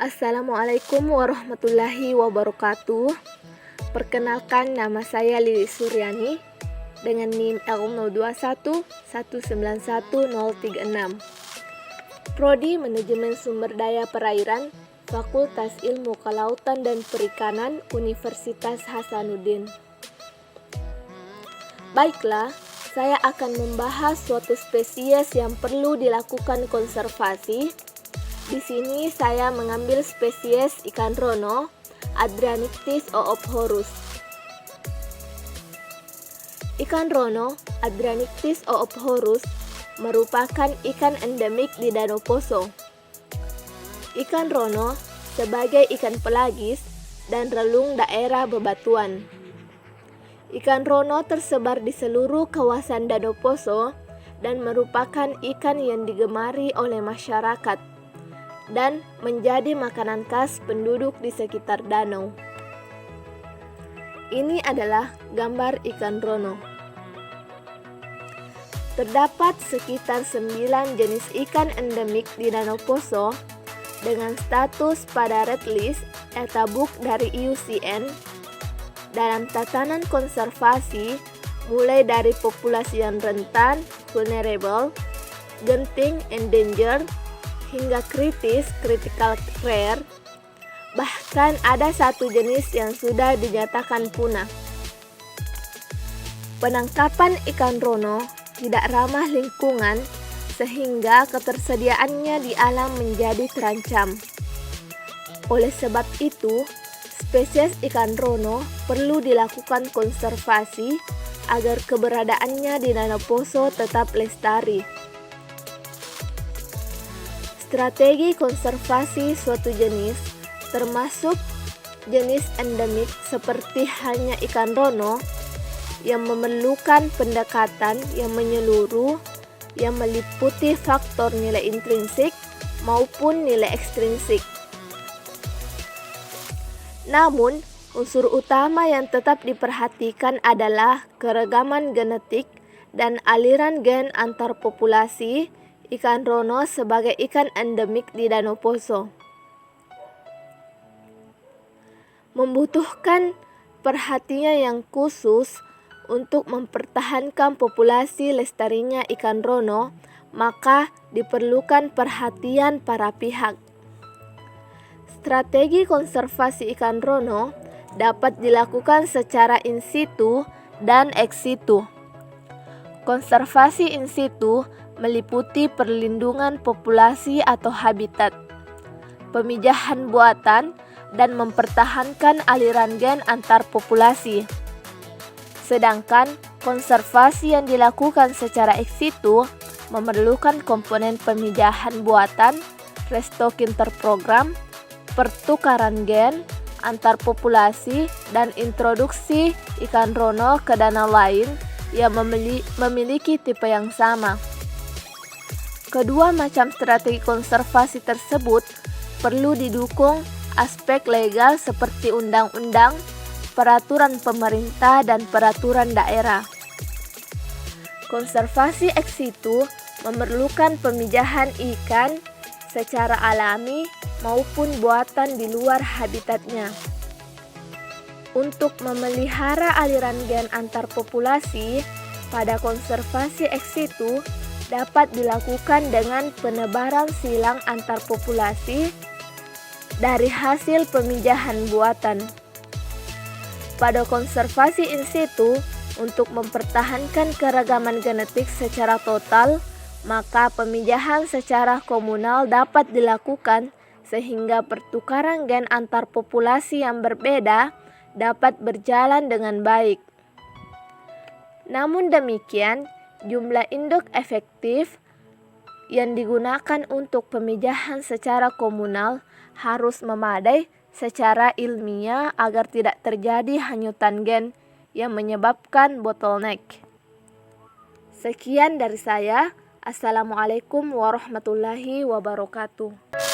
Assalamualaikum warahmatullahi wabarakatuh. Perkenalkan, nama saya Lili Suryani dengan NIM L0211911036. Prodi Manajemen Sumber Daya Perairan, Fakultas Ilmu Kelautan dan Perikanan, Universitas Hasanuddin. Baiklah, saya akan membahas suatu spesies yang perlu dilakukan konservasi. Di sini saya mengambil spesies ikan rono, Adrianictis oophorus. Ikan rono, Adrianictis oophorus, merupakan ikan endemik di Danau Poso. Ikan rono sebagai ikan pelagis dan relung daerah bebatuan. Ikan rono tersebar di seluruh kawasan Danau Poso dan merupakan ikan yang digemari oleh masyarakat dan menjadi makanan khas penduduk di sekitar danau. Ini adalah gambar ikan rono. Terdapat sekitar 9 jenis ikan endemik di Danau Poso dengan status pada Red List atau Book dari IUCN dalam tatanan konservasi, mulai dari populasi yang rentan, vulnerable, genting, endangered, hingga kritis, critical rare. Bahkan ada satu jenis yang sudah dinyatakan punah. Penangkapan ikan rono tidak ramah lingkungan sehingga ketersediaannya di alam menjadi terancam. Oleh sebab itu, spesies ikan rono perlu dilakukan konservasi agar keberadaannya di Danau Poso tetap lestari. Strategi konservasi suatu jenis, termasuk jenis endemik seperti halnya ikan rono, yang memerlukan pendekatan yang menyeluruh yang meliputi faktor nilai intrinsik maupun nilai ekstrinsik. Namun, unsur utama yang tetap diperhatikan adalah keragaman genetik dan aliran gen antar populasi ikan rono sebagai ikan endemik di Danau Poso. Membutuhkan perhatian yang khusus untuk mempertahankan populasi lestarinya ikan rono, maka diperlukan perhatian para pihak. Strategi konservasi ikan rono dapat dilakukan secara in situ dan ex situ. Konservasi in situ meliputi perlindungan populasi atau habitat, pemijahan buatan, dan mempertahankan aliran gen antar populasi. Sedangkan konservasi yang dilakukan secara ex situ memerlukan komponen pemijahan buatan, restocking terprogram, pertukaran gen antar populasi, dan introduksi ikan rono ke danau lain yang memiliki tipe yang sama. Kedua macam strategi konservasi tersebut perlu didukung aspek legal seperti undang-undang, peraturan pemerintah, dan peraturan daerah. Konservasi ex situ memerlukan pemijahan ikan secara alami maupun buatan di luar habitatnya. Untuk memelihara aliran gen antar populasi, pada konservasi ex situ dapat dilakukan dengan penebaran silang antar populasi dari hasil pemijahan buatan. Pada konservasi in situ, untuk mempertahankan keragaman genetik secara total, maka pemijahan secara komunal dapat dilakukan sehingga pertukaran gen antar populasi yang berbeda dapat berjalan dengan baik. Namun demikian, jumlah induk efektif yang digunakan untuk pemijahan secara komunal harus memadai secara ilmiah agar tidak terjadi hanyutan gen yang menyebabkan bottleneck. Sekian dari saya. Assalamualaikum warahmatullahi wabarakatuh.